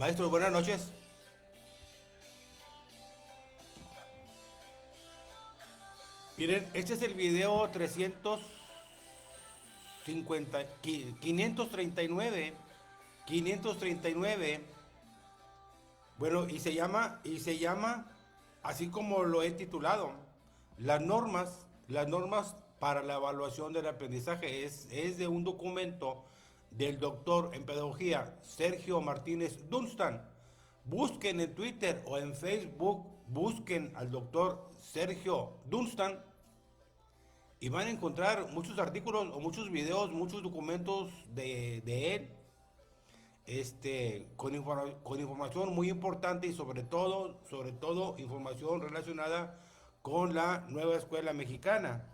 Maestro, buenas noches. Miren, este es el video 350, 539, 539. Bueno, y se llama, así como lo he titulado, las normas para la evaluación del aprendizaje. Es de un documento del doctor en pedagogía Sergio Martínez Dunstan. Busquen en Twitter o en Facebook, busquen al doctor Sergio Dunstan y van a encontrar muchos artículos o muchos videos, muchos documentos de él, con información muy importante y sobre todo información relacionada con la nueva escuela mexicana.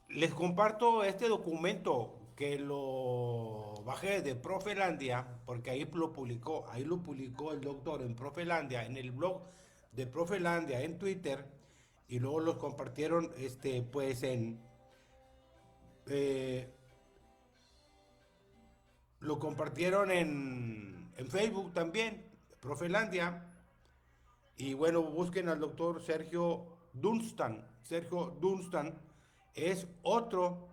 Les comparto este documento que lo bajé de Profelandia, porque ahí lo publicó el doctor en Profelandia, en el blog de Profelandia en Twitter, y luego los compartieron, pues eh, lo compartieron en Facebook también, Profelandia. Y bueno, busquen al doctor Sergio Dunstan. Sergio Dunstan es otro,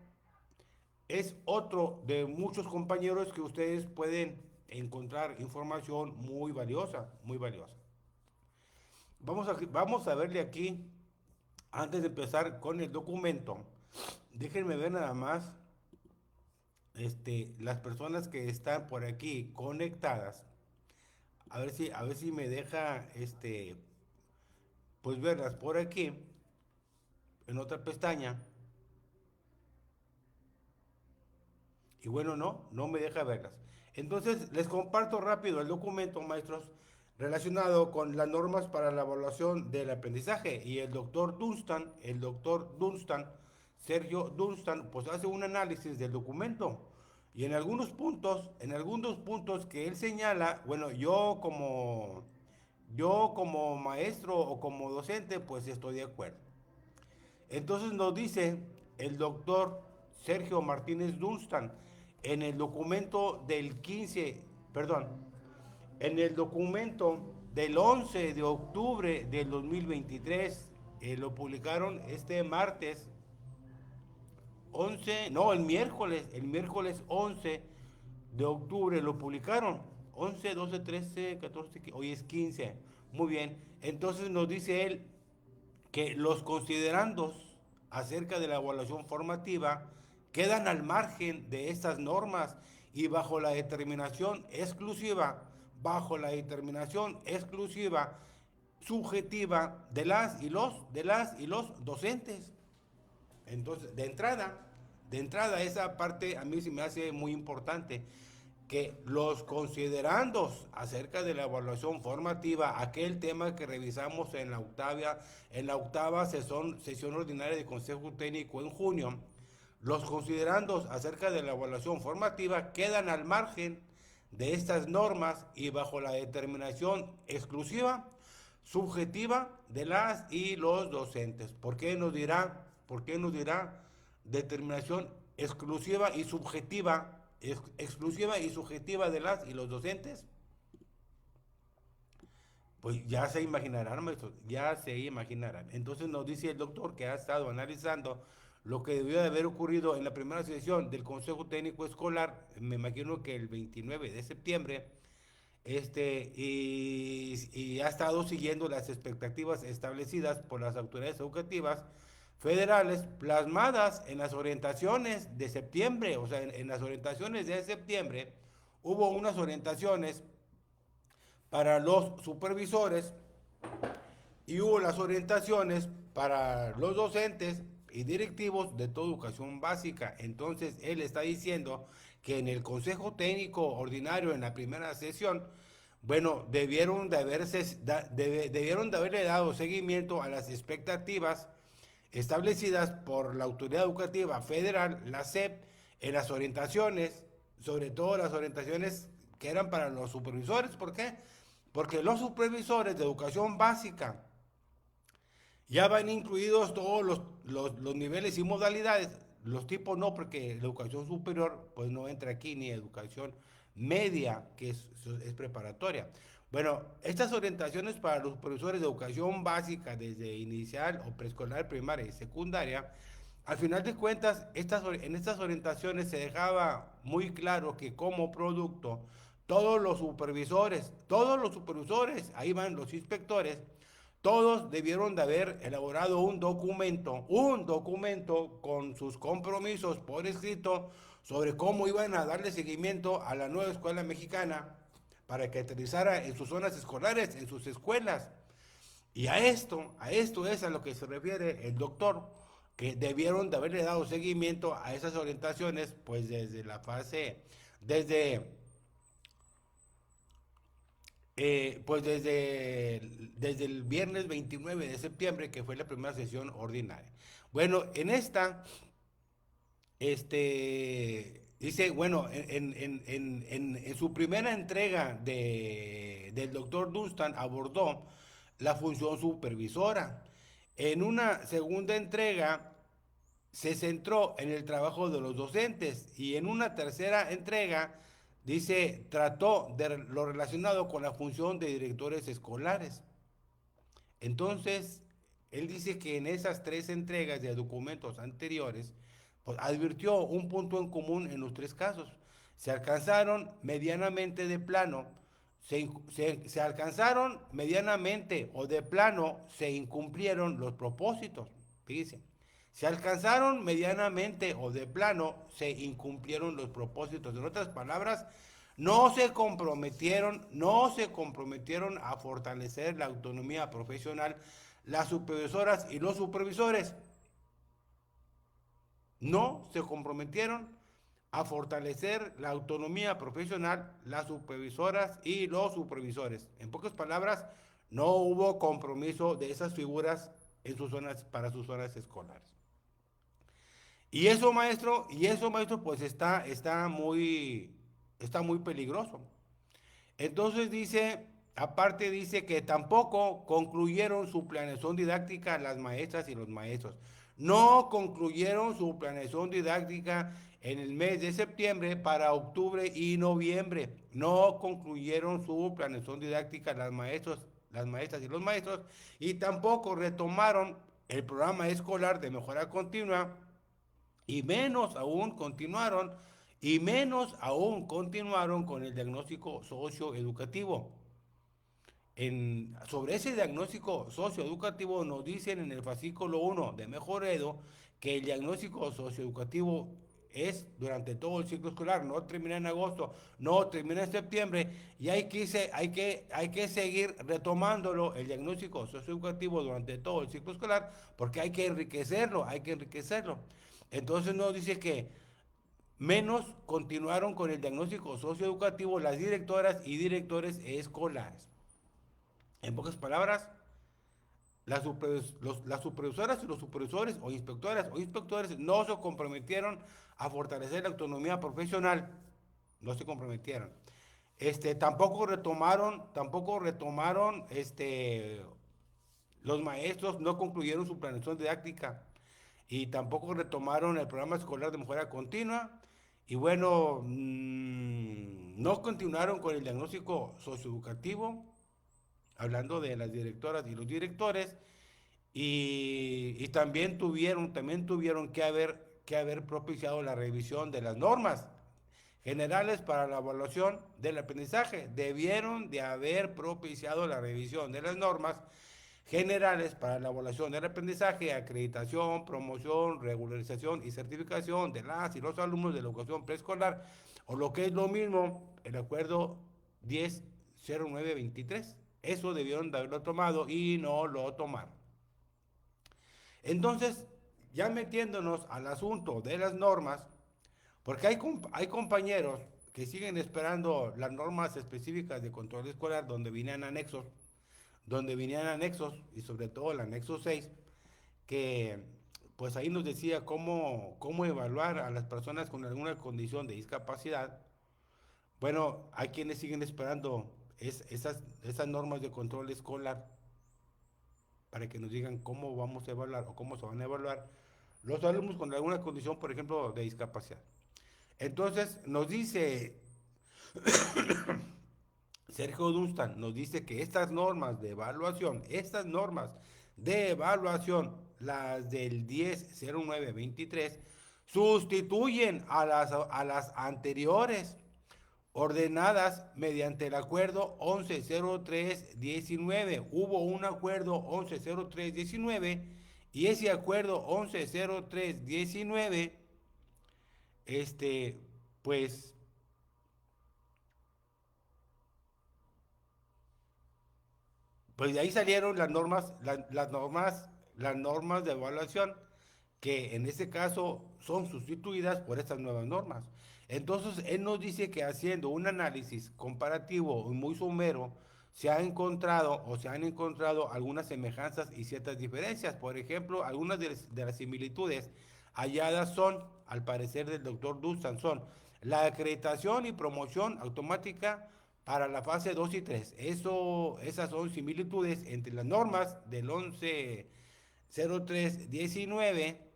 es otro de muchos compañeros que ustedes pueden encontrar información muy valiosa, muy valiosa. Vamos a verle aquí, antes de empezar con el documento. Déjenme ver nada más, las personas que están por aquí conectadas. A ver si me deja, pues verlas por aquí, en otra pestaña. Y bueno, no me deja verlas. Entonces, les comparto rápido el documento, maestros, relacionado con las normas para la evaluación del aprendizaje. Y el doctor Dunstan, Sergio Dunstan, pues hace un análisis del documento. Y en algunos puntos que él señala, bueno, yo como maestro o como docente, pues estoy de acuerdo. Entonces nos dice el doctor Sergio Martínez Dunstan en el documento del 15, perdón, en el documento del 11 de octubre del 2023, lo publicaron este martes 11, no, el miércoles 11 de octubre lo publicaron. 11, 12, 13, 14, hoy es 15. Muy bien. Entonces nos dice él que los considerandos acerca de la evaluación formativa quedan al margen de estas normas y bajo la determinación exclusiva subjetiva de las y los docentes. Entonces, de entrada, esa parte a mí se me hace muy importante, que los considerandos acerca de la evaluación formativa, aquel tema que revisamos en la octava sesión ordinaria de Consejo Técnico en junio, los considerandos acerca de la evaluación formativa quedan al margen de estas normas y bajo la determinación exclusiva, subjetiva de las y los docentes. ¿Por qué nos dirá determinación exclusiva y subjetiva de las y los docentes? Pues ya se imaginarán, maestros, ya se imaginarán. Entonces nos dice el doctor que ha estado analizando lo que debió de haber ocurrido en la primera sesión del Consejo Técnico Escolar, me imagino que el 29 de septiembre, y ha estado siguiendo las expectativas establecidas por las autoridades educativas federales plasmadas en las orientaciones de septiembre. O sea, en las orientaciones de septiembre hubo unas orientaciones para los supervisores y hubo las orientaciones para los docentes y directivos de toda educación básica. Entonces él está diciendo que en el Consejo Técnico Ordinario, en la primera sesión, bueno, debieron de haberle dado seguimiento a las expectativas establecidas por la Autoridad Educativa Federal, la SEP, en las orientaciones, sobre todo las orientaciones que eran para los supervisores. ¿Por qué? Porque los supervisores de educación básica ya van incluidos todos los niveles y modalidades. los tipos no, porque la educación superior pues no entra aquí, ni educación media, que es preparatoria. Bueno, estas orientaciones para los profesores de educación básica desde inicial o preescolar, primaria y secundaria, al final de cuentas, en estas orientaciones se dejaba muy claro que como producto, todos los supervisores, ahí van los inspectores, todos debieron de haber elaborado un documento con sus compromisos por escrito sobre cómo iban a darle seguimiento a la nueva escuela mexicana para que aterrizara en sus zonas escolares, en sus escuelas. Y a esto es a lo que se refiere el doctor, que debieron de haberle dado seguimiento a esas orientaciones, pues desde la fase, desde, desde el viernes 29 de septiembre, que fue la primera sesión ordinaria. Bueno, en esta, dice, bueno, en su primera entrega del doctor Dunstan abordó la función supervisora. En una segunda entrega se centró en el trabajo de los docentes y en una tercera entrega, dice, trató de lo relacionado con la función de directores escolares. Entonces, él dice que en esas tres entregas de documentos anteriores, pues advirtió un punto en común en los tres casos. Se alcanzaron medianamente de plano, se alcanzaron medianamente o de plano se incumplieron los propósitos. Fíjense, se alcanzaron medianamente o de plano se incumplieron los propósitos. En otras palabras, no se comprometieron a fortalecer la autonomía profesional las supervisoras y los supervisores. No se comprometieron a fortalecer la autonomía profesional las supervisoras y los supervisores. En pocas palabras, no hubo compromiso de esas figuras en sus zonas, para sus zonas escolares. Y eso, maestro, pues está muy peligroso. Entonces dice, aparte dice que tampoco concluyeron su planeación didáctica las maestras y los maestros. No concluyeron su planeación didáctica en el mes de septiembre para octubre y noviembre. No concluyeron su planeación didáctica las maestras y los maestros y tampoco retomaron el programa escolar de mejora continua y menos aún continuaron con el diagnóstico socioeducativo. Sobre ese diagnóstico socioeducativo nos dicen en el fascículo 1 de Mejor Edo que el diagnóstico socioeducativo es durante todo el ciclo escolar, no termina en agosto, no termina en septiembre, y hay que seguir retomándolo, el diagnóstico socioeducativo durante todo el ciclo escolar, porque hay que enriquecerlo. Entonces nos dice que menos continuaron con el diagnóstico socioeducativo las directoras y directores escolares. En pocas palabras, las supervisoras y los supervisores o inspectores no se comprometieron a fortalecer la autonomía profesional, no se comprometieron. Tampoco retomaron, los maestros no concluyeron su planeación didáctica y tampoco retomaron el programa escolar de mejora continua y bueno, no continuaron con el diagnóstico socioeducativo, hablando de las directoras y los directores, y también tuvieron que haber propiciado la revisión de las normas generales para la evaluación del aprendizaje. Debieron de haber propiciado la revisión de las normas generales para la evaluación del aprendizaje, acreditación, promoción, regularización y certificación de las y los alumnos de la educación preescolar, o lo que es lo mismo, el acuerdo 100923. Eso debieron de haberlo tomado y no lo tomaron. Entonces, ya metiéndonos al asunto de las normas, porque hay compañeros que siguen esperando las normas específicas de control escolar donde venían anexos y sobre todo el anexo 6, que pues ahí nos decía cómo evaluar a las personas con alguna condición de discapacidad. Bueno, hay quienes siguen esperando esas normas de control escolar para que nos digan cómo vamos a evaluar o cómo se van a evaluar los alumnos con alguna condición, por ejemplo, de discapacidad. Entonces, nos dice Sergio Dunstan, nos dice que estas normas de evaluación, las del 100923, sustituyen a las anteriores, ordenadas mediante el acuerdo 110319. Hubo un acuerdo 110319 y ese acuerdo 110319, pues, pues de ahí salieron las normas de evaluación, que en este caso son sustituidas por estas nuevas normas. Entonces, él nos dice que haciendo un análisis comparativo y muy somero, se han encontrado algunas semejanzas y ciertas diferencias. Por ejemplo, algunas de las similitudes halladas son, al parecer del doctor Dunstan, son la acreditación y promoción automática para la fase 2 y 3. Esas son similitudes entre las normas del 110319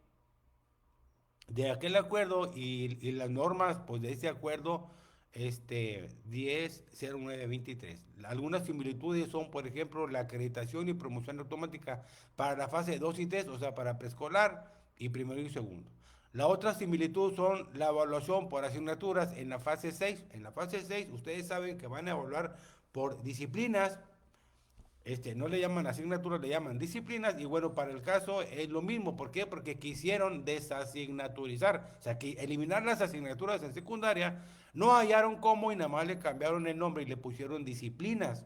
de aquel acuerdo y las normas, pues, de ese acuerdo 100923. Algunas similitudes son, por ejemplo, la acreditación y promoción automática para la fase 2 y 3, o sea, para preescolar y primero y segundo. La otra similitud son la evaluación por asignaturas en la fase 6. En la fase 6 ustedes saben que van a evaluar por disciplinas. No le llaman asignaturas, le llaman disciplinas, y bueno, para el caso es lo mismo. ¿Por qué? Porque quisieron desasignaturizar, o sea, que eliminar las asignaturas en secundaria, no hallaron cómo y nada más le cambiaron el nombre y le pusieron disciplinas.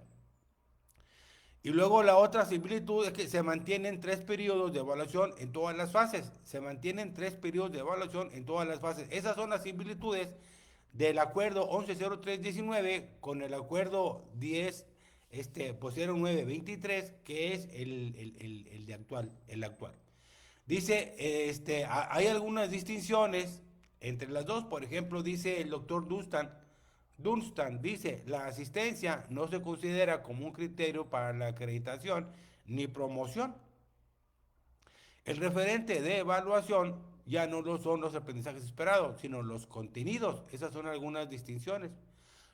Y luego la otra similitud es que se mantienen 3 periodos de evaluación en todas las fases. Se mantienen 3 periodos de evaluación en todas las fases. Esas son las similitudes del acuerdo 110319 con el acuerdo 10, pues 0923, que es el actual. Dice, hay algunas distinciones entre las dos. Por ejemplo, dice el doctor Dunstan, dice, la asistencia no se considera como un criterio para la acreditación ni promoción. El referente de evaluación ya no lo son los aprendizajes esperados, sino los contenidos. Esas son algunas distinciones.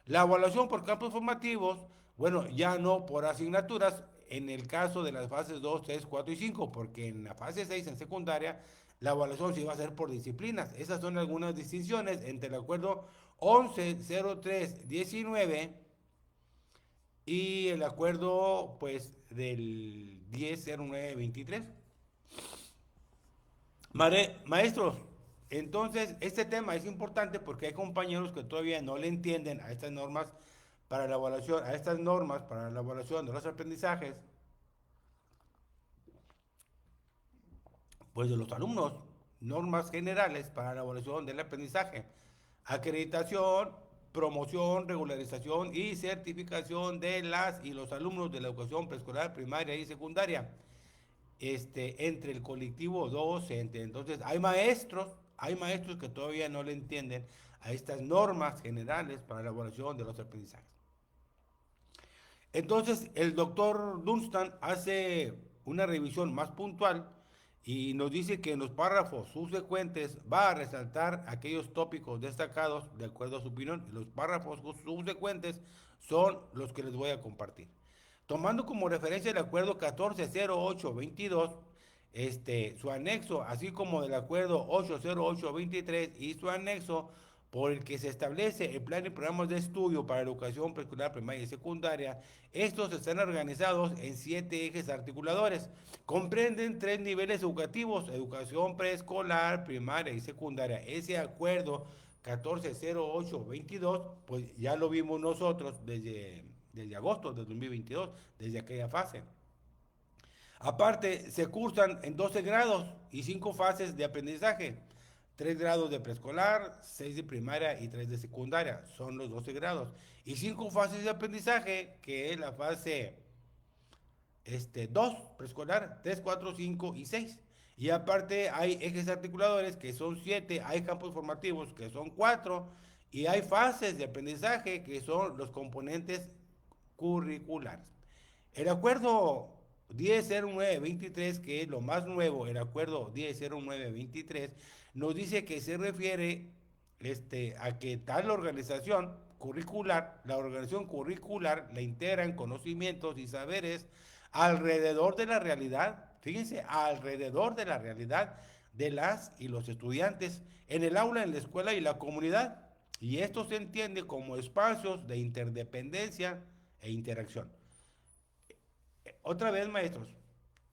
La evaluación por campos formativos, bueno, ya no por asignaturas, en el caso de las fases 2, 3, 4 y 5, porque en la fase 6 en secundaria, la evaluación se iba a hacer por disciplinas. Esas son algunas distinciones entre el acuerdo 110319 y el acuerdo, pues, del 100923. Maestros, entonces este tema es importante porque hay compañeros que todavía no le entienden a estas normas para la evaluación, a estas normas para la evaluación de los aprendizajes, pues de los alumnos, normas generales para la evaluación del aprendizaje, acreditación, promoción, regularización y certificación de las y los alumnos de la educación preescolar, primaria y secundaria, entre el colectivo docente. Entonces, hay maestros que todavía no le entienden a estas normas generales para la evaluación de los aprendizajes. Entonces, el doctor Dunstan hace una revisión más puntual y nos dice que en los párrafos subsecuentes va a resaltar aquellos tópicos destacados de acuerdo a su opinión. Los párrafos subsecuentes son los que les voy a compartir. Tomando como referencia el acuerdo 140822, su anexo, así como del acuerdo 80823 y su anexo, por el que se establece el plan y programas de estudio para la educación preescolar, primaria y secundaria. Estos están organizados en 7 ejes articuladores. Comprenden 3 niveles educativos: educación preescolar, primaria y secundaria. Ese acuerdo 140822, pues ya lo vimos nosotros desde agosto de 2022, desde aquella fase. Aparte, se cursan en 12 grados y 5 fases de aprendizaje. 3 grados de preescolar, 6 de primaria y 3 de secundaria. Son los 12 grados. Y 5 fases de aprendizaje, que es la fase 2, preescolar, 3, 4, 5 y 6. Y aparte hay ejes articuladores que son 7, hay campos formativos que son 4 y hay fases de aprendizaje que son los componentes curriculares. El acuerdo 100923, que es lo más nuevo, el acuerdo 100923, nos dice que se refiere a que tal organización curricular, la organización curricular, la integran conocimientos y saberes alrededor de la realidad, fíjense, alrededor de la realidad de las y los estudiantes en el aula, en la escuela y la comunidad. Y esto se entiende como espacios de interdependencia e interacción. Otra vez, maestros,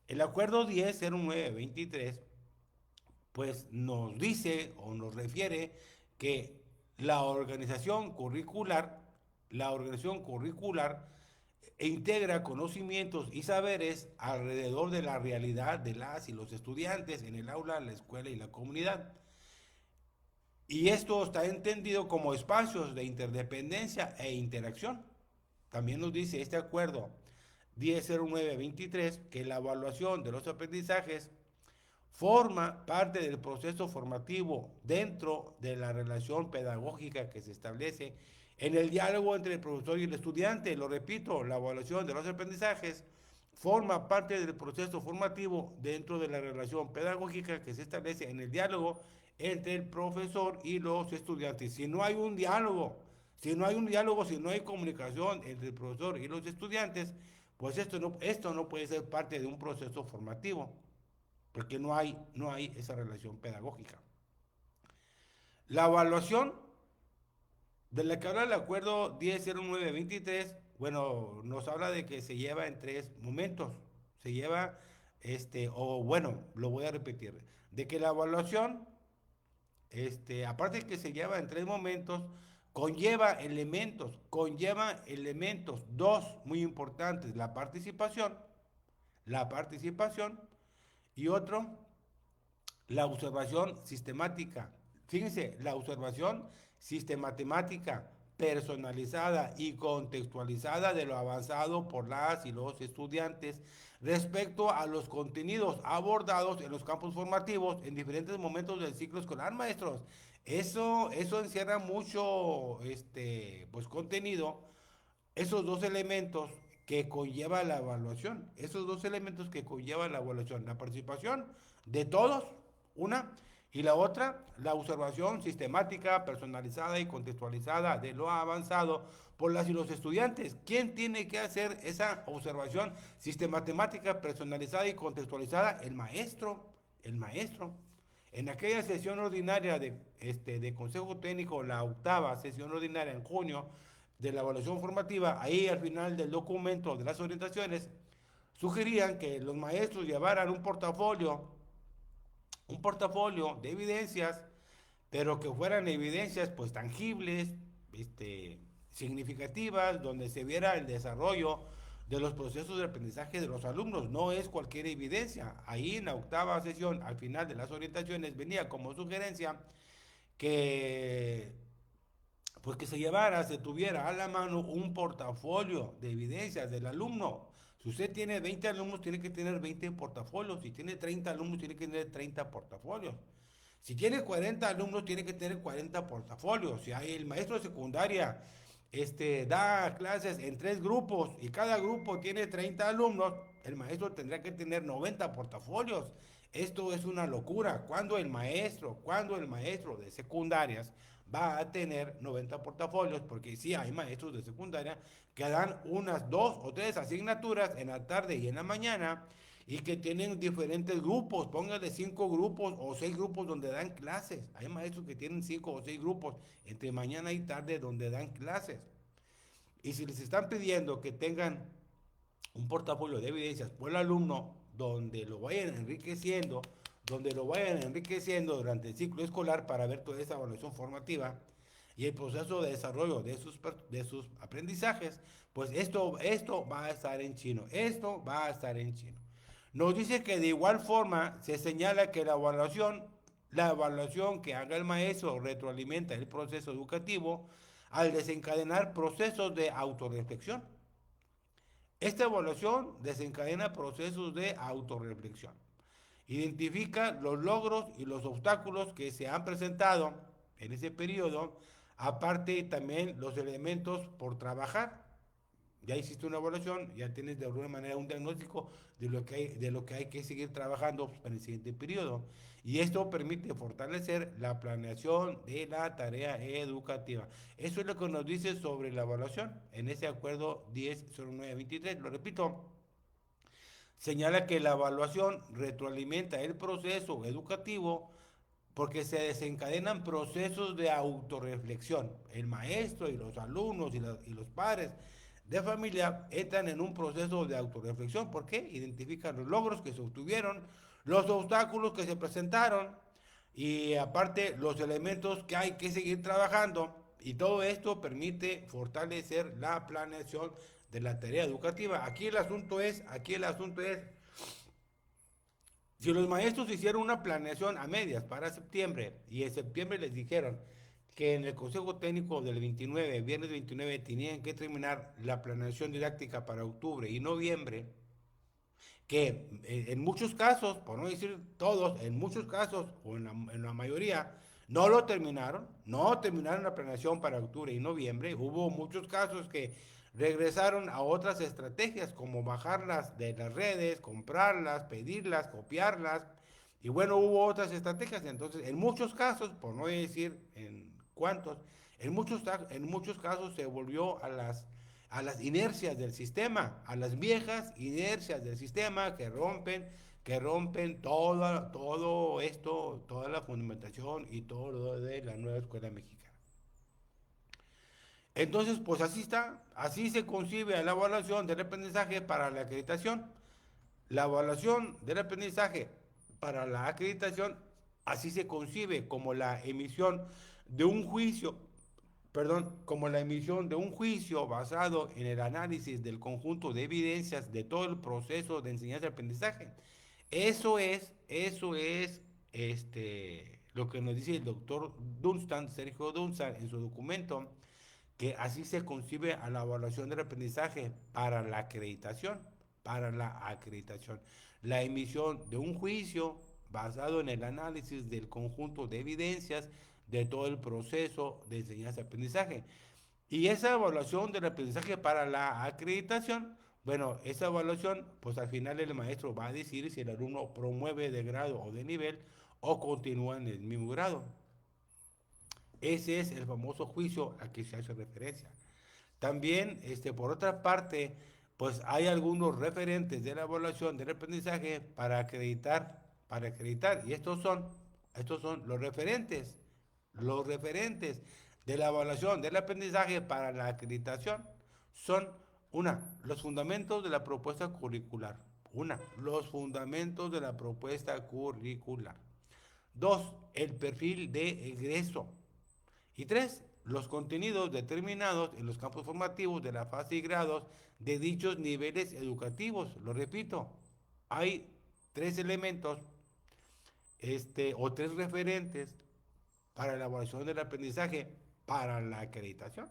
el acuerdo 100923 pues nos dice o nos refiere que la organización curricular integra conocimientos y saberes alrededor de la realidad de las y los estudiantes en el aula, la escuela y la comunidad. Y esto está entendido como espacios de interdependencia e interacción. También nos dice este acuerdo 100923 que la evaluación de los aprendizajes forma parte del proceso formativo dentro de la relación pedagógica que se establece en el diálogo entre el profesor y el estudiante. Lo repito, la evaluación de los aprendizajes forma parte del proceso formativo dentro de la relación pedagógica que se establece en el diálogo entre el profesor y los estudiantes. Si no hay un diálogo, si no hay comunicación entre el profesor y los estudiantes, pues esto no puede ser parte de un proceso formativo, porque no hay esa relación pedagógica. La evaluación de la que habla el acuerdo 100923, bueno, nos habla de que se lleva en tres momentos. Se lleva, lo voy a repetir, de que la evaluación, aparte de que se lleva en tres momentos, conlleva elementos, dos muy importantes, la participación y otro, la observación sistemática. Fíjense, la observación sistemática, personalizada y contextualizada de lo avanzado por las y los estudiantes respecto a los contenidos abordados en los campos formativos en diferentes momentos del ciclo escolar, maestros. Eso encierra mucho pues, contenido, esos dos elementos que conlleva la evaluación, la participación de todos, una, y la otra, la observación sistemática, personalizada y contextualizada de lo avanzado por las y los estudiantes. ¿Quién tiene que hacer esa observación sistemática, personalizada y contextualizada? El maestro. En aquella sesión ordinaria de Consejo Técnico, la octava sesión ordinaria en junio, de la evaluación formativa, ahí al final del documento de las orientaciones, sugerían que los maestros llevaran un portafolio de evidencias, pero que fueran evidencias pues tangibles, significativas, donde se viera el desarrollo de los procesos de aprendizaje de los alumnos. No es cualquier evidencia. Ahí en la octava sesión, al final de las orientaciones, venía como sugerencia que pues que se tuviera a la mano un portafolio de evidencias del alumno. Si usted tiene 20 alumnos, tiene que tener 20 portafolios. Si tiene 30 alumnos, tiene que tener 30 portafolios. Si tiene 40 alumnos, tiene que tener 40 portafolios. Si hay el maestro de secundaria da clases en 3 grupos y cada grupo tiene 30 alumnos, el maestro tendrá que tener 90 portafolios. Esto es una locura. Cuando el maestro de secundarias va a tener 90 portafolios, porque sí hay maestros de secundaria que dan unas 2 o 3 asignaturas en la tarde y en la mañana y que tienen diferentes grupos, póngale 5 grupos o 6 grupos donde dan clases. Hay maestros que tienen 5 o 6 grupos entre mañana y tarde donde dan clases. Y si les están pidiendo que tengan un portafolio de evidencias por el alumno donde lo vayan enriqueciendo durante el ciclo escolar para ver toda esa evaluación formativa y el proceso de desarrollo de sus aprendizajes, pues esto va a estar en chino, Nos dice que de igual forma se señala que la evaluación que haga el maestro retroalimenta el proceso educativo al desencadenar procesos de autorreflexión. Esta evaluación desencadena procesos de autorreflexión. Identifica los logros y los obstáculos que se han presentado en ese periodo, aparte también los elementos por trabajar. ya hiciste una evaluación, ya tienes de alguna manera un diagnóstico de lo que hay que seguir trabajando para el siguiente periodo. Y esto permite fortalecer la planeación de la tarea educativa. Eso es lo que nos dice sobre la evaluación en ese acuerdo 100923. Lo repito, señala que la evaluación retroalimenta el proceso educativo porque se desencadenan procesos de autorreflexión. El maestro y los alumnos y los padres de familia entran en un proceso de autorreflexión. ¿Por qué? Identifican los logros que se obtuvieron, los obstáculos que se presentaron y aparte los elementos que hay que seguir trabajando. Y todo esto permite fortalecer la planeación de la tarea educativa. Aquí el asunto es si los maestros hicieron una planeación a medias para septiembre y en septiembre les dijeron que en el Consejo Técnico del 29, viernes 29, tenían que terminar la planeación didáctica para octubre y noviembre, que en muchos casos, por no decir todos, en muchos casos o en la mayoría, no terminaron la planeación para octubre y noviembre. Hubo muchos casos que regresaron a otras estrategias como bajarlas de las redes, comprarlas, pedirlas, copiarlas. Y bueno, hubo otras estrategias. Entonces, en muchos casos, por no decir en cuántos, en muchos casos se volvió a las inercias del sistema, a las viejas inercias del sistema que rompen todo esto, toda la fundamentación y todo lo de la nueva escuela mexicana. Entonces, pues así está, así se concibe la evaluación del aprendizaje para la acreditación. La evaluación del aprendizaje para la acreditación así se concibe como la emisión de un juicio, como la emisión de un juicio basado en el análisis del conjunto de evidencias de todo el proceso de enseñanza y aprendizaje. Eso es lo que nos dice el doctor Dunstan, Sergio Dunstan, en su documento, que así se concibe a la evaluación del aprendizaje para la acreditación. La emisión de un juicio basado en el análisis del conjunto de evidencias de todo el proceso de enseñanza-aprendizaje. Y esa evaluación del aprendizaje para la acreditación, bueno, esa evaluación, pues al final el maestro va a decir si el alumno promueve de grado o de nivel o continúa en el mismo grado. Ese es el famoso juicio a que se hace referencia. También, por otra parte, pues hay algunos referentes de la evaluación del aprendizaje para acreditar, y estos son los referentes de la evaluación del aprendizaje para la acreditación son los fundamentos de la propuesta curricular. Los fundamentos de la propuesta curricular. Dos, el perfil de egreso. Y tres, los contenidos determinados en los campos formativos de la fase y grados de dichos niveles educativos. Lo repito, hay tres elementos o tres referentes para la evaluación del aprendizaje para la acreditación.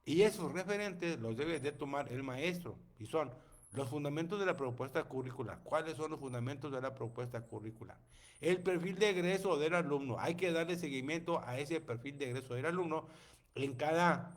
Y esos referentes los debe de tomar el maestro y son los fundamentos de la propuesta curricular. ¿Cuáles son los fundamentos de la propuesta curricular? El perfil de egreso del alumno. Hay que darle seguimiento a ese perfil de egreso del alumno en cada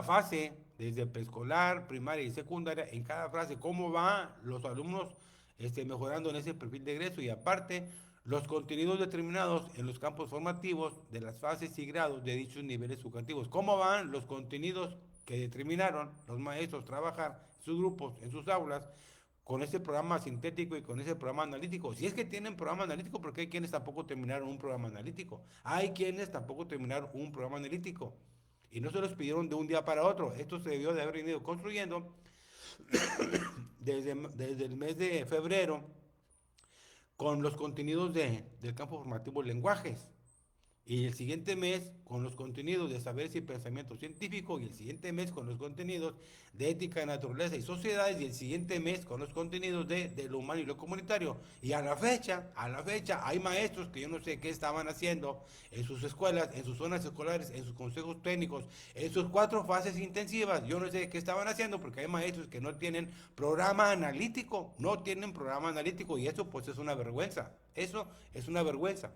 fase, desde preescolar, primaria y secundaria, en cada fase, cómo van los alumnos mejorando en ese perfil de egreso y aparte los contenidos determinados en los campos formativos de las fases y grados de dichos niveles educativos. ¿Cómo van los contenidos que determinaron los maestros trabajar en sus grupos, en sus aulas, con ese programa sintético y con ese programa analítico? Si es que tienen programa analítico, porque hay quienes tampoco terminaron un programa analítico. Hay quienes tampoco terminaron un programa analítico. Y no se los pidieron de un día para otro. Esto se debió de haber venido construyendo desde el mes de febrero con los contenidos del campo formativo lenguajes. Y el siguiente mes con los contenidos de saberes y pensamiento científico, y el siguiente mes con los contenidos de ética, naturaleza y sociedades, y el siguiente mes con los contenidos de lo humano y lo comunitario. Y a la fecha, hay maestros que yo no sé qué estaban haciendo en sus escuelas, en sus zonas escolares, en sus consejos técnicos, en sus 4 fases intensivas. Yo no sé qué estaban haciendo porque hay maestros que no tienen programa analítico, y eso pues es una vergüenza. Eso es una vergüenza.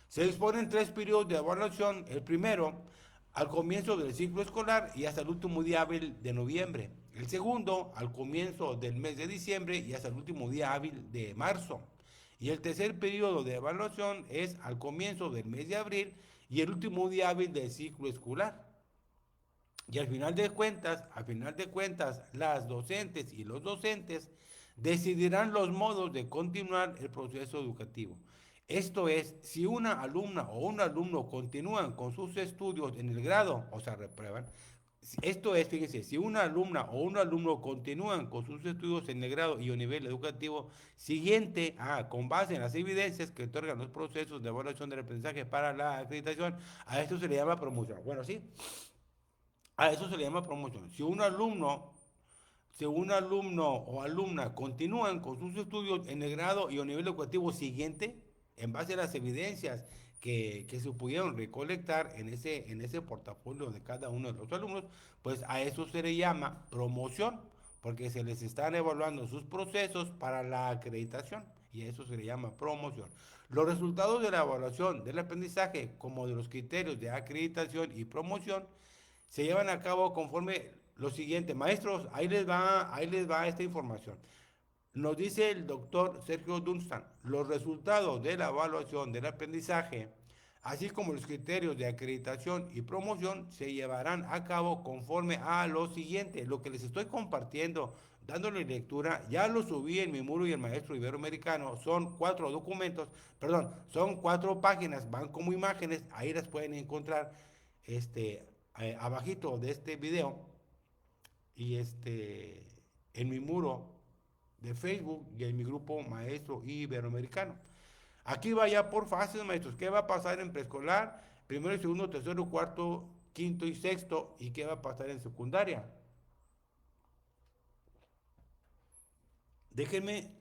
Se disponen 3 periodos de evaluación. El primero, al comienzo del ciclo escolar y hasta el último día hábil de noviembre. El segundo, al comienzo del mes de diciembre y hasta el último día hábil de marzo. Y el tercer periodo de evaluación es al comienzo del mes de abril y el último día hábil del ciclo escolar. Y al final de cuentas, las docentes y los docentes decidirán los modos de continuar el proceso educativo. Esto es, si una alumna o un alumno continúan con sus estudios en el grado, o sea, reprueban. Esto es, fíjense, si una alumna o un alumno continúan con sus estudios en el grado y o nivel educativo siguiente, con base en las evidencias que otorgan los procesos de evaluación del aprendizaje para la acreditación, a esto se le llama promoción. Bueno, sí, a eso se le llama promoción. Si un alumno o alumna continúan con sus estudios en el grado y o nivel educativo siguiente, en base a las evidencias que se pudieron recolectar en ese portafolio de cada uno de los alumnos, pues a eso se le llama promoción, porque se les están evaluando sus procesos para la acreditación y a eso se le llama promoción. Los resultados de la evaluación del aprendizaje, como de los criterios de acreditación y promoción, se llevan a cabo conforme lo siguiente. Maestros, ahí les va esta información. Nos dice el doctor Sergio Dunstan, los resultados de la evaluación del aprendizaje, así como los criterios de acreditación y promoción, se llevarán a cabo conforme a lo siguiente. Lo que les estoy compartiendo, dándole lectura, ya lo subí en mi muro y el maestro iberoamericano. Son 4 documentos, perdón, son 4 páginas, van como imágenes, ahí las pueden encontrar abajito de este video y en mi muro de Facebook y en mi grupo Maestro Iberoamericano. Aquí vaya por fases, maestros. ¿Qué va a pasar en preescolar? Primero y segundo, tercero, cuarto, quinto y sexto. ¿Y qué va a pasar en secundaria? Déjenme,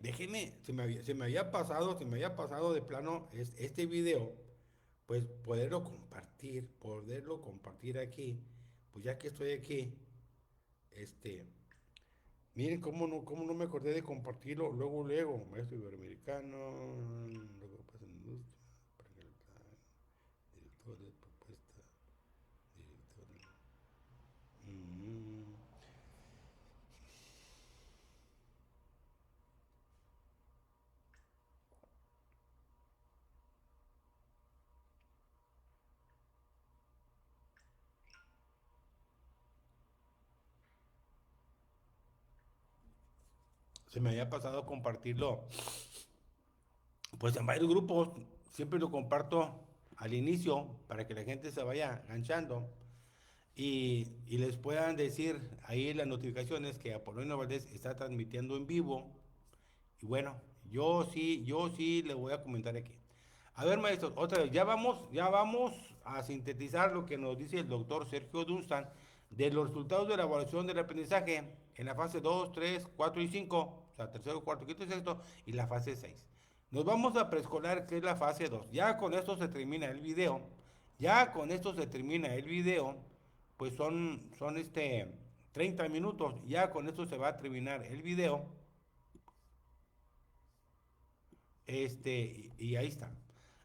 se me había pasado de plano este video, pues poderlo compartir aquí, pues ya que estoy aquí, este, miren cómo no me acordé de compartirlo luego, maestro iberoamericano, luego pasa en industria, director de propuesta, director de... Mm, se me había pasado a compartirlo, pues en varios grupos, siempre lo comparto al inicio para que la gente se vaya ganchando y les puedan decir ahí las notificaciones que Apolonio Valdés está transmitiendo en vivo. Y bueno, yo sí le voy a comentar aquí. A ver, maestros, otra vez, ya vamos a sintetizar lo que nos dice el doctor Sergio Dunstan de los resultados de la evaluación del aprendizaje en la fase 2, 3, 4 y 5, o sea, tercero, cuarto, quinto y sexto, y la fase 6. Nos vamos a preescolar, que es la fase 2. Ya con esto se termina el video. Ya con esto se termina el video. Pues son 30 minutos. Ya con esto se va a terminar el video. Y ahí está.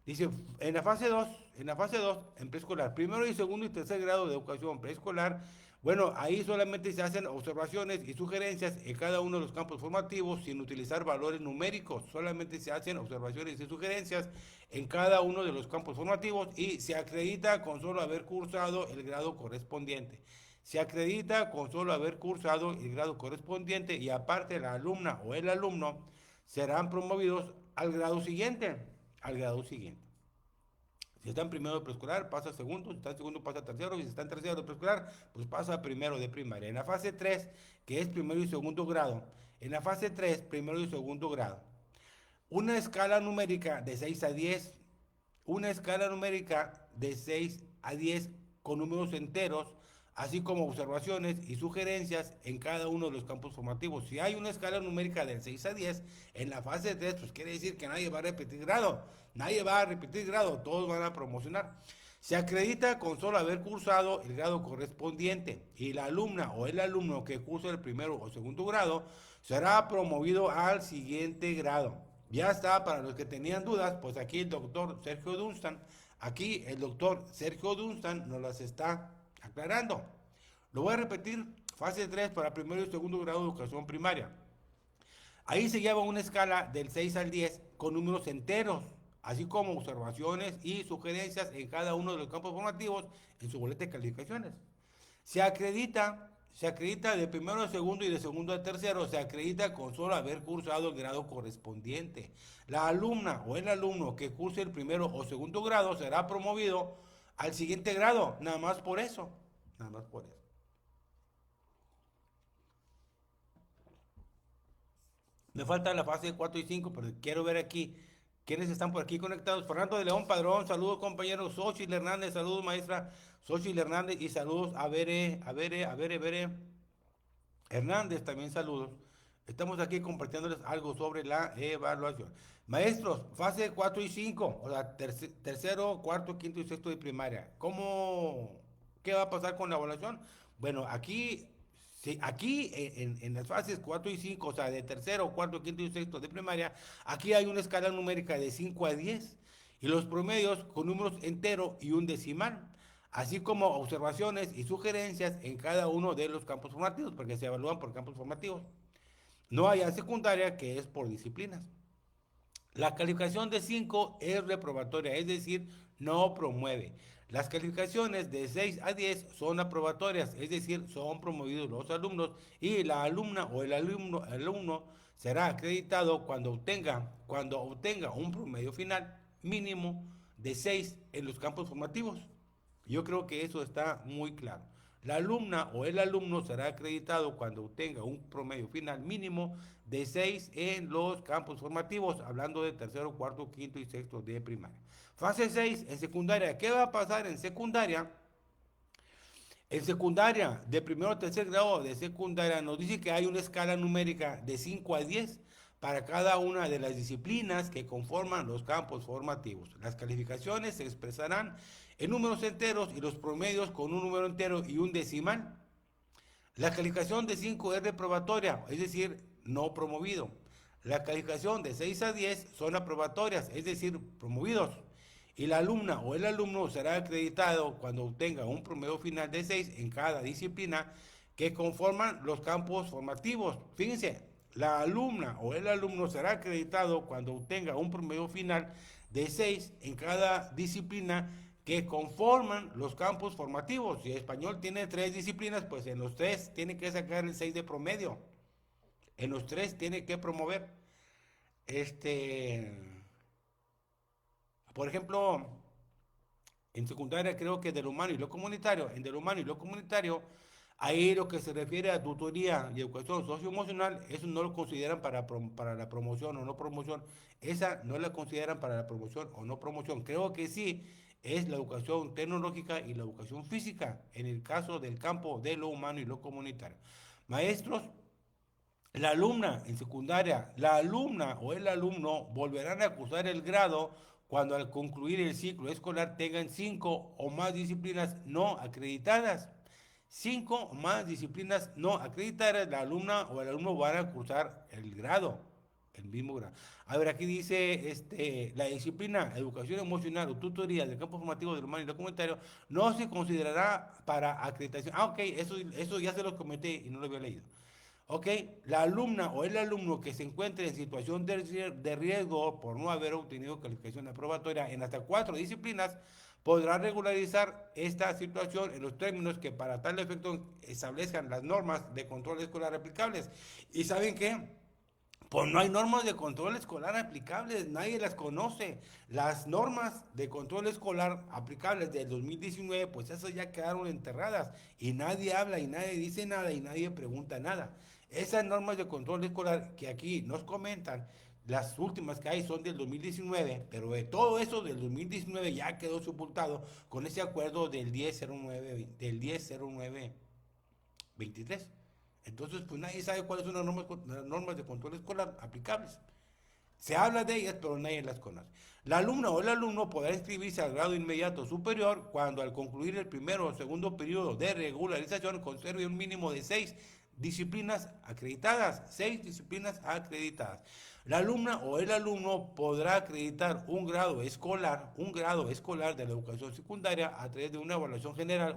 Dice, en la fase 2, en preescolar, primero y segundo y tercer grado de educación preescolar, bueno, ahí solamente se hacen observaciones y sugerencias en cada uno de los campos formativos sin utilizar valores numéricos, solamente se hacen observaciones y sugerencias en cada uno de los campos formativos y se acredita con solo haber cursado el grado correspondiente. Se acredita con solo haber cursado el grado correspondiente y aparte la alumna o el alumno serán promovidos al grado siguiente, al grado siguiente. Si está en primero de preescolar, pasa a segundo, si está en segundo, pasa a tercero, y si está en tercero de preescolar, pues pasa a primero de primaria. En la fase 3, que es primero y segundo grado, en la fase 3, primero y segundo grado, una escala numérica de 6 a 10, una escala numérica de 6 a 10 con números enteros, así como observaciones y sugerencias en cada uno de los campos formativos. Si hay una escala numérica del 6 a 10 en la fase 3, pues quiere decir que nadie va a repetir grado. Nadie va a repetir grado, todos van a promocionar. Se acredita con solo haber cursado el grado correspondiente y la alumna o el alumno que cursa el primero o segundo grado será promovido al siguiente grado. Ya está, para los que tenían dudas, pues aquí el doctor Sergio Dunstan nos las está Aclarando, lo voy a repetir, fase 3 para primero y segundo grado de educación primaria. Ahí se lleva una escala del 6 al 10 con números enteros, así como observaciones y sugerencias en cada uno de los campos formativos en su boleta de calificaciones. Se acredita de primero a segundo y de segundo a tercero, se acredita con solo haber cursado el grado correspondiente. La alumna o el alumno que curse el primero o segundo grado será promovido al siguiente grado, nada más por eso, nada más por eso. Me falta la fase 4 y 5, pero quiero ver aquí quiénes están por aquí conectados. Fernando de León Padrón, saludos compañeros. Xochitl Hernández, saludos maestra. Xochitl Hernández y saludos a Bere Hernández, también saludos. Estamos aquí compartiéndoles algo sobre la evaluación. Maestros, fase 4 y 5, o sea, tercero, cuarto, quinto y sexto de primaria. ¿Qué va a pasar con la evaluación? Bueno, aquí, sí, aquí en las fases 4 y 5, o sea, de tercero, cuarto, quinto y sexto de primaria, aquí hay una escala numérica de 5 a 10 y los promedios con números entero y un decimal, así como observaciones y sugerencias en cada uno de los campos formativos, porque se evalúan por campos formativos. No hay en secundaria, que es por disciplinas. La calificación de 5 es reprobatoria, es decir, no promueve. Las calificaciones de 6 a 10 son aprobatorias, es decir, son promovidos los alumnos y la alumna o el alumno será acreditado cuando obtenga un promedio final mínimo de 6 en los campos formativos. Yo creo que eso está muy claro. La alumna o el alumno será acreditado cuando obtenga un promedio final mínimo de 6 en los campos formativos, hablando de tercero, cuarto, quinto y sexto de primaria. Fase 6 en secundaria. ¿Qué va a pasar en secundaria? En secundaria, de primero a tercer grado de secundaria, nos dice que hay una escala numérica de 5 a 10 para cada una de las disciplinas que conforman los campos formativos. Las calificaciones se expresarán en números enteros y los promedios con un número entero y un decimal. La calificación de 5 es reprobatoria, es decir, no promovido. La calificación de 6 a 10 son aprobatorias, es decir, promovidos. Y la alumna o el alumno será acreditado cuando obtenga un promedio final de 6 en cada disciplina que conforman los campos formativos. Fíjense, la alumna o el alumno será acreditado cuando obtenga un promedio final de 6 en cada disciplina que conforman los campos formativos. Si el español tiene 3 disciplinas, pues en los 3 tiene que sacar el 6 de promedio. En los 3 tiene que promover. Por ejemplo, en secundaria creo que del humano y lo comunitario, en del humano y lo comunitario, ahí lo que se refiere a tutoría y educación socioemocional, eso no lo consideran para la promoción o no promoción. Esa no la consideran para la promoción o no promoción. Creo que sí es la educación tecnológica y la educación física, en el caso del campo de lo humano y lo comunitario. Maestros, la alumna en secundaria, la alumna o el alumno volverán a cursar el grado cuando al concluir el ciclo escolar tengan 5 o más disciplinas no acreditadas. 5 o más disciplinas no acreditadas, la alumna o el alumno van a cursar el grado, el mismo grado. A ver, aquí dice, la disciplina educación emocional o tutoría del campo formativo del humano y lo comunitario no se considerará para acreditación. Ah, ok, eso ya se lo comenté y no lo había leído. Ok, la alumna o el alumno que se encuentre en situación de riesgo por no haber obtenido calificación aprobatoria en hasta 4 disciplinas podrá regularizar esta situación en los términos que para tal efecto establezcan las normas de control escolar aplicables. ¿Y saben qué? Pues no hay normas de control escolar aplicables, nadie las conoce. Las normas de control escolar aplicables del 2019, pues esas ya quedaron enterradas y nadie habla y nadie dice nada y nadie pregunta nada. Esas normas de control escolar que aquí nos comentan, las últimas que hay son del 2019, pero de todo eso del 2019 ya quedó sepultado con ese acuerdo del 10-09-23. Entonces, pues nadie sabe cuáles son las normas de control escolar aplicables. Se habla de ellas, pero nadie las conoce. La alumna o el alumno podrá inscribirse al grado inmediato superior cuando al concluir el primero o segundo periodo de regularización conserve un mínimo de 6 disciplinas acreditadas, 6 disciplinas acreditadas. La alumna o el alumno podrá acreditar un grado escolar de la educación secundaria a través de una evaluación general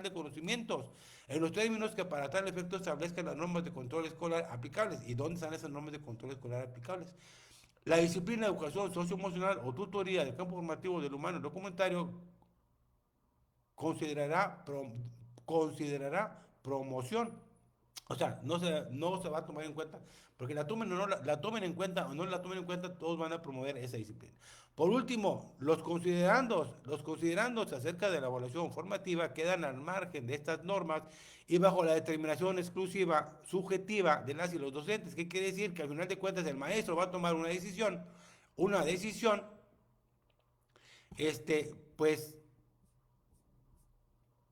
de conocimientos, en los términos que para tal efecto establezcan las normas de control escolar aplicables. ¿Y dónde están esas normas de control escolar aplicables? La disciplina de educación socioemocional o tutoría del campo formativo del humano documentario considerará, considerará promoción. O sea, no se va a tomar en cuenta, porque la tomen o no la tomen en cuenta o no la tomen en cuenta, todos van a promover esa disciplina. Por último, los considerandos acerca de la evaluación formativa quedan al margen de estas normas y bajo la determinación exclusiva, subjetiva de las y los docentes. ¿Qué quiere decir? Que al final de cuentas el maestro va a tomar una decisión, pues,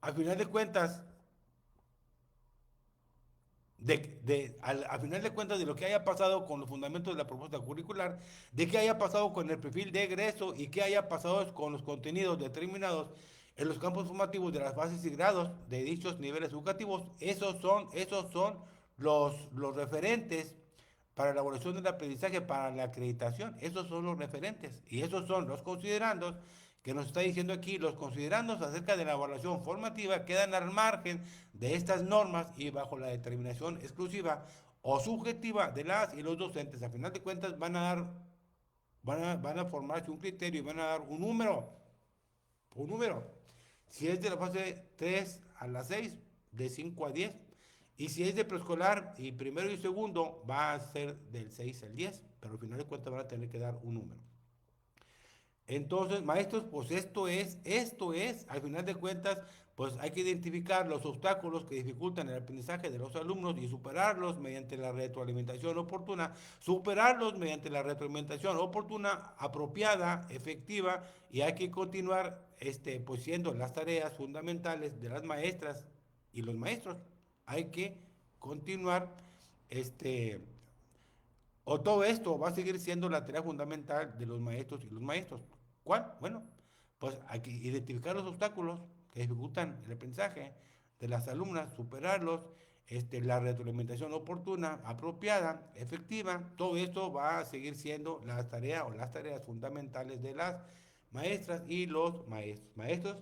al final de cuentas, al final de cuentas de lo que haya pasado con los fundamentos de la propuesta curricular, de qué haya pasado con el perfil de egreso y qué haya pasado con los contenidos determinados en los campos formativos de las bases y grados de dichos niveles educativos. Esos son los referentes para la evaluación del aprendizaje, para la acreditación. Esos son los referentes y esos son los considerandos que nos está diciendo aquí. Los considerandos acerca de la evaluación formativa quedan al margen de estas normas y bajo la determinación exclusiva o subjetiva de las y los docentes. A final de cuentas van a formarse un criterio y van a dar un número. Si es de la fase 3 a la 6, de 5 a 10. Y si es de preescolar y primero y segundo, va a ser del 6 al 10, pero al final de cuentas van a tener que dar un número. Entonces, maestros, pues al final de cuentas, pues hay que identificar los obstáculos que dificultan el aprendizaje de los alumnos y superarlos mediante la retroalimentación oportuna, apropiada, efectiva, y hay que continuar, pues siendo las tareas fundamentales de las maestras y los maestros. Hay que continuar, o todo esto va a seguir siendo la tarea fundamental de los maestros y los maestros. ¿Cuál? Bueno, pues hay que identificar los obstáculos que dificultan el aprendizaje de las alumnas, superarlos, la retroalimentación oportuna, apropiada, efectiva. Todo esto va a seguir siendo la tarea o las tareas fundamentales de las maestras y los maestros. Maestros,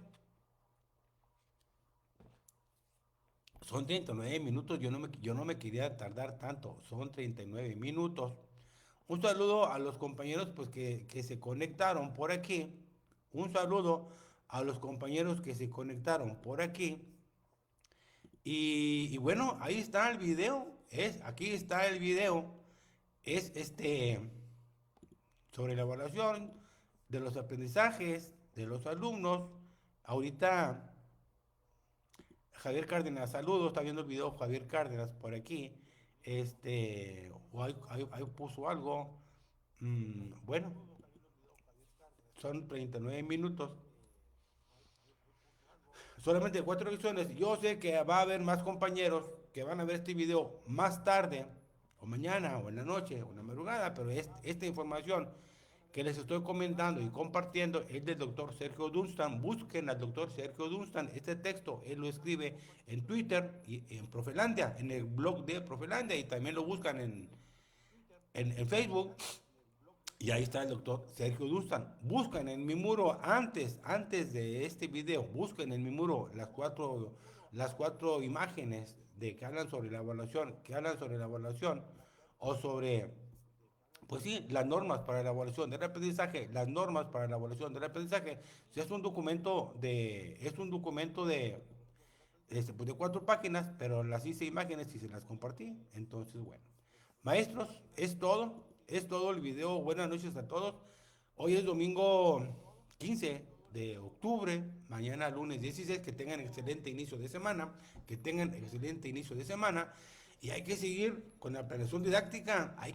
son 39 minutos, yo no me quería tardar tanto, son 39 minutos. Un saludo a los compañeros pues, que se conectaron por aquí. Un saludo a los compañeros que se conectaron por aquí. Y bueno, ahí está el video. Aquí está el video. Es sobre la evaluación de los aprendizajes de los alumnos. Ahorita Javier Cárdenas, saludos, está viendo el video Javier Cárdenas por aquí. O ahí puso algo. Bueno, son 39 minutos. Solamente 4 lecciones. Yo sé que va a haber más compañeros que van a ver este video más tarde, o mañana, o en la noche, o en la madrugada, pero esta información que les estoy comentando y compartiendo es del doctor Sergio Dunstan. Busquen al doctor Sergio Dunstan. Este texto él lo escribe en Twitter y en Profelandia, en el blog de Profelandia, y también lo buscan en Facebook. Y ahí está el doctor Sergio Dunstan. Buscan en mi muro antes de este video, busquen en mi muro las cuatro imágenes de que hablan sobre la evaluación, o sobre, pues sí, las normas para la evaluación del aprendizaje, Si es un documento pues de 4 páginas, pero las hice imágenes y se las compartí. Entonces, bueno. Maestros, es todo el video. Buenas noches a todos. Hoy es domingo 15 de octubre, mañana lunes 16. Que tengan excelente inicio de semana, y hay que seguir con la planeación didáctica, hay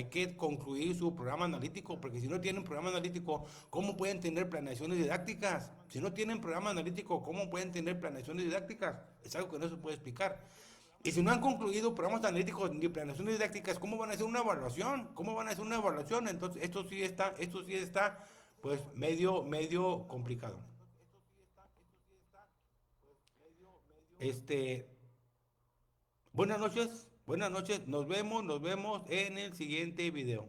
que concluir su programa analítico, porque si no tienen programa analítico, ¿cómo pueden tener planeaciones didácticas? Si no tienen programa analítico, ¿cómo pueden tener planeaciones didácticas? Es algo que no se puede explicar. Y si no han concluido programas analíticos ni planeaciones didácticas, ¿cómo van a hacer una evaluación? Entonces, esto sí está, pues, medio complicado. Buenas noches, nos vemos en el siguiente video.